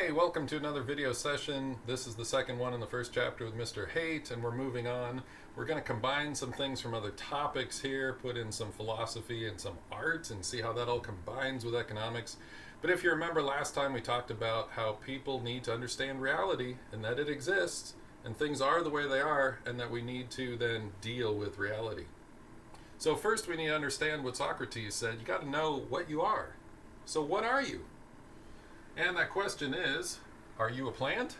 Hey, welcome to another video session. This is the second one in the first chapter with Mr. Haight, and we're moving on. We're going to combine some things from other topics here, put in some philosophy and some art, and see how that all combines with economics. But if you remember last time, we talked about how people need to understand reality and that it exists, and things are the way they are, and that we need to then deal with reality. So first we need to understand what Socrates said. You got to know what you are. So what are you? And that question is, are you a plant?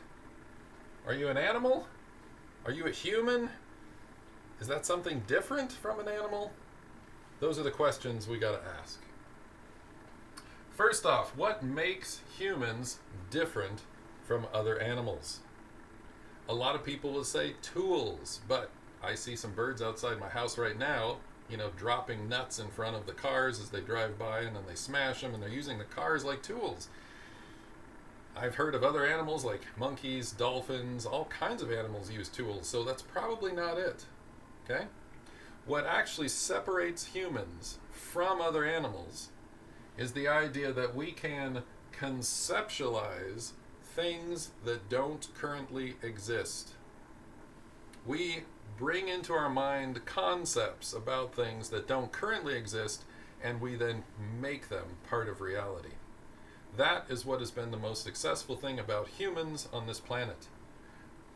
Are you an animal? Are you a human? Is that something different from an animal? Those are the questions we got to ask. First off, what makes humans different from other animals? A lot of people will say tools, but I see some birds outside my house right now, dropping nuts in front of the cars as they drive by, and then they smash them, and they're using the cars like tools. I've heard of other animals like monkeys, dolphins, all kinds of animals use tools, so that's probably not it. Okay? What actually separates humans from other animals is the idea that we can conceptualize things that don't currently exist. We bring into our mind concepts about things that don't currently exist, and we then make them part of reality. That is what has been the most successful thing about humans on this planet.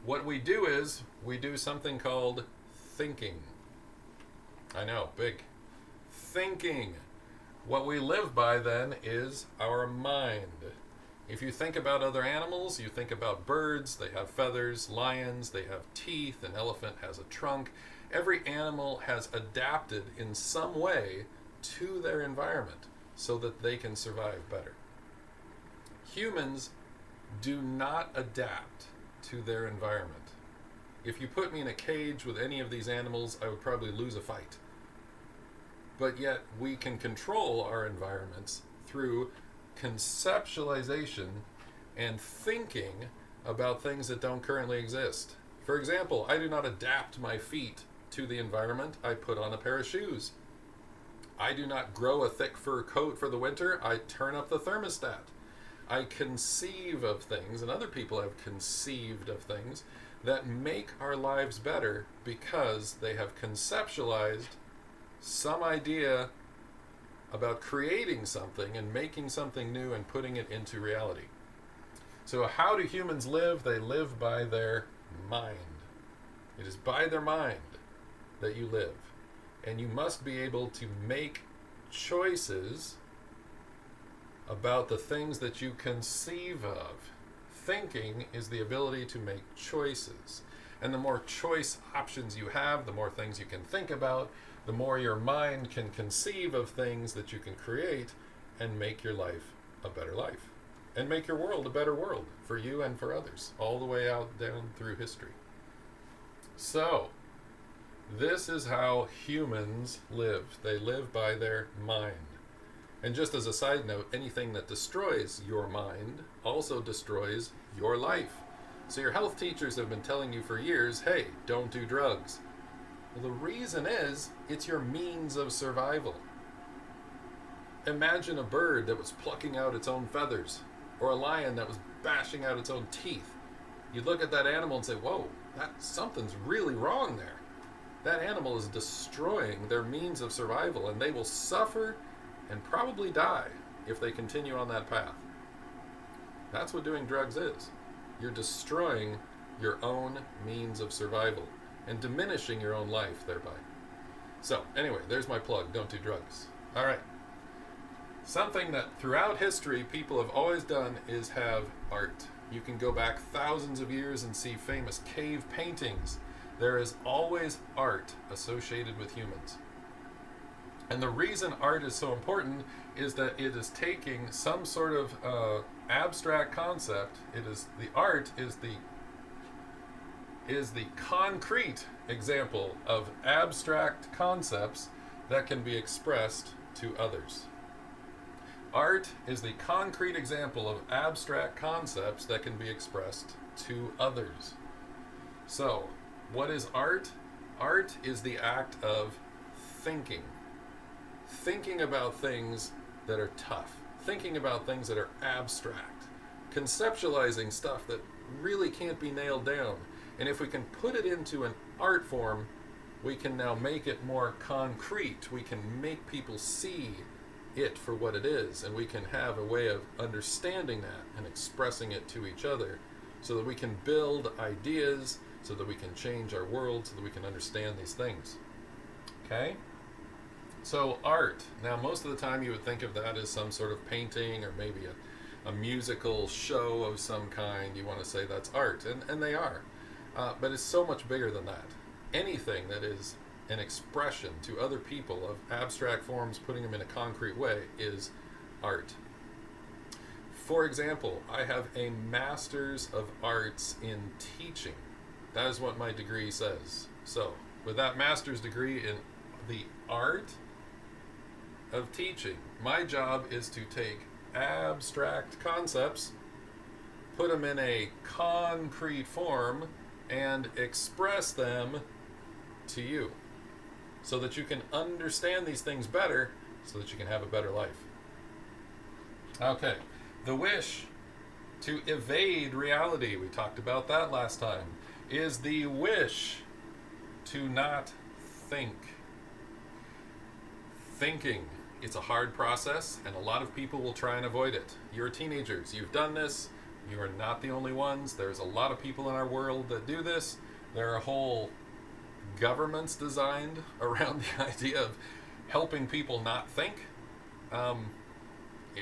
What we do is, we do something called thinking. I know, big. Thinking. What we live by then is our mind. If you think about other animals, you think about birds, they have feathers, lions, they have teeth, an elephant has a trunk. Every animal has adapted in some way to their environment so that they can survive better. Humans do not adapt to their environment. If you put me in a cage with any of these animals, I would probably lose a fight. But yet we can control our environments through conceptualization and thinking about things that don't currently exist. For example, I do not adapt my feet to the environment. I put on a pair of shoes. I do not grow a thick fur coat for the winter. I turn up the thermostat. I conceive of things, and other people have conceived of things that make our lives better because they have conceptualized some idea about creating something and making something new and putting it into reality. So how do humans live? They live by their mind. It is by their mind that you live. And you must be able to make choices about the things that you conceive of. Thinking is the ability to make choices. And the more choice options you have, the more things you can think about, the more your mind can conceive of things that you can create and make your life a better life. And make your world a better world for you and for others, all the way out down through history. So, this is how humans live. They live by their mind. And just as a side note, anything that destroys your mind also destroys your life. So your health teachers have been telling you for years, hey, don't do drugs. Well, the reason is, it's your means of survival. Imagine a bird that was plucking out its own feathers, or a lion that was bashing out its own teeth. You'd look at that animal and say, whoa, something's really wrong there. That animal is destroying their means of survival, and they will suffer and probably die if they continue on that path. That's what doing drugs is. You're destroying your own means of survival and diminishing your own life thereby. So, anyway, there's my plug. Don't do drugs. All right. Something that throughout history people have always done is have art. You can go back thousands of years and see famous cave paintings. There is always art associated with humans. And the reason art is so important is that it is taking some sort of abstract concept. The art is the concrete example of abstract concepts that can be expressed to others. Art is the concrete example of abstract concepts that can be expressed to others. So, what is art? Art is the act of thinking. Thinking about things that are tough, thinking about things that are abstract, conceptualizing stuff that really can't be nailed down. And if we can put it into an art form, we can now make it more concrete. We can make people see it for what it is, and we can have a way of understanding that and expressing it to each other so that we can build ideas, so that we can change our world, so that we can understand these things. Okay? So art. Now, most of the time you would think of that as some sort of painting or maybe a musical show of some kind. You want to say that's art, and they are. But it's so much bigger than that. Anything that is an expression to other people of abstract forms, putting them in a concrete way, is art. For example, I have a Master's of Arts in Teaching. That is what my degree says. So, with that master's degree in the art of teaching, my job is to take abstract concepts, put them in a concrete form, and express them to you so that you can understand these things better, so that you can have a better life. Okay, the wish to evade reality, we talked about that last time, is the wish to not think. Thinking, it's a hard process, and a lot of people will try and avoid it. You're teenagers, you've done this, you are not the only ones. There's a lot of people in our world that do this. There are whole governments designed around the idea of helping people not think.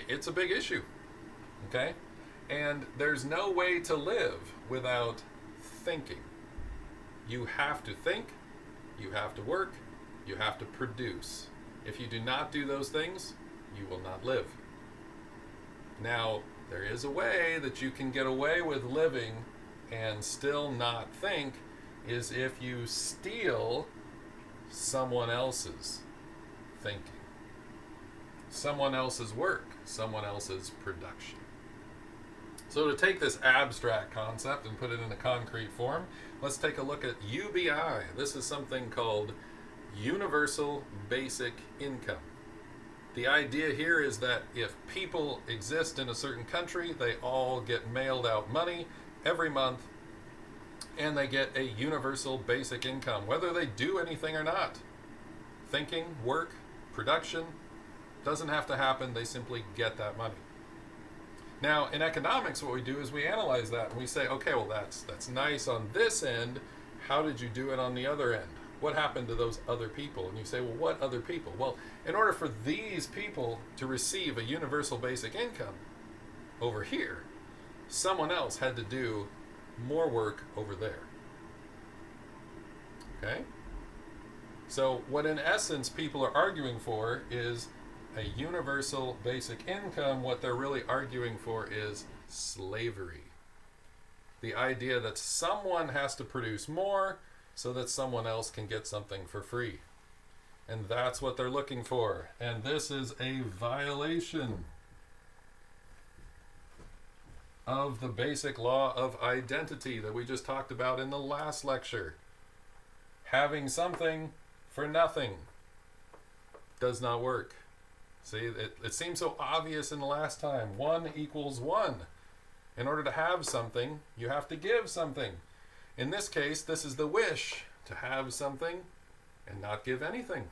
It's a big issue, okay? And there's no way to live without thinking. You have to think, you have to work, you have to produce. If you do not do those things, you will not live. Now, there is a way that you can get away with living and still not think, is if you steal someone else's thinking, someone else's work, someone else's production. So to take this abstract concept and put it in a concrete form, let's take a look at UBI. This is something called Universal Basic Income. The idea here is that if people exist in a certain country, they all get mailed out money every month, and they get a universal basic income, whether they do anything or not. Thinking, work, production, doesn't have to happen, they simply get that money. Now, in economics, what we do is we analyze that, and we say, okay, well, that's nice on this end, how did you do it on the other end? What happened to those other people? And you say, well, what other people? Well, in order for these people to receive a universal basic income over here, someone else had to do more work over there. Okay? So what in essence people are arguing for is a universal basic income. What they're really arguing for is slavery. The idea that someone has to produce more so that someone else can get something for free. And that's what they're looking for. And this is a violation of the basic law of identity that we just talked about in the last lecture. Having something for nothing does not work. See, it seems so obvious in the last time. 1 equals 1. In order to have something, you have to give something. In this case, this is the wish to have something and not give anything.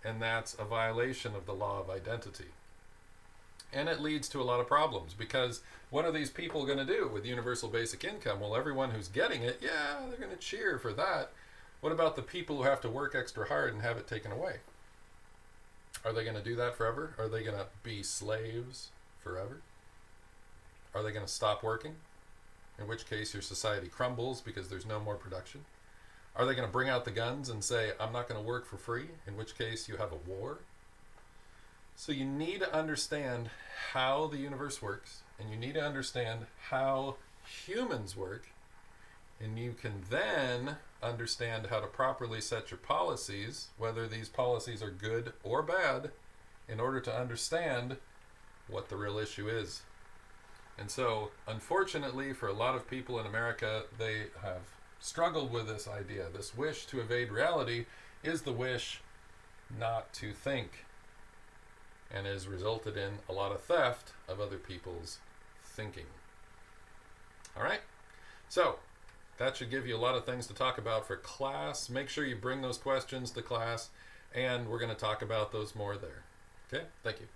And that's a violation of the law of identity. And it leads to a lot of problems, because what are these people going to do with universal basic income? Well, everyone who's getting it, yeah, they're going to cheer for that. What about the people who have to work extra hard and have it taken away? Are they going to do that forever? Are they going to be slaves forever? Are they going to stop working? In which case your society crumbles because there's no more production. Are they going to bring out the guns and say, I'm not going to work for free? In which case you have a war. So you need to understand how the universe works, and you need to understand how humans work, and you can then understand how to properly set your policies, whether these policies are good or bad, in order to understand what the real issue is. And so, unfortunately, for a lot of people in America, they have struggled with this idea. This wish to evade reality is the wish not to think, and has resulted in a lot of theft of other people's thinking. All right? So, that should give you a lot of things to talk about for class. Make sure you bring those questions to class, and we're going to talk about those more there. Okay? Thank you.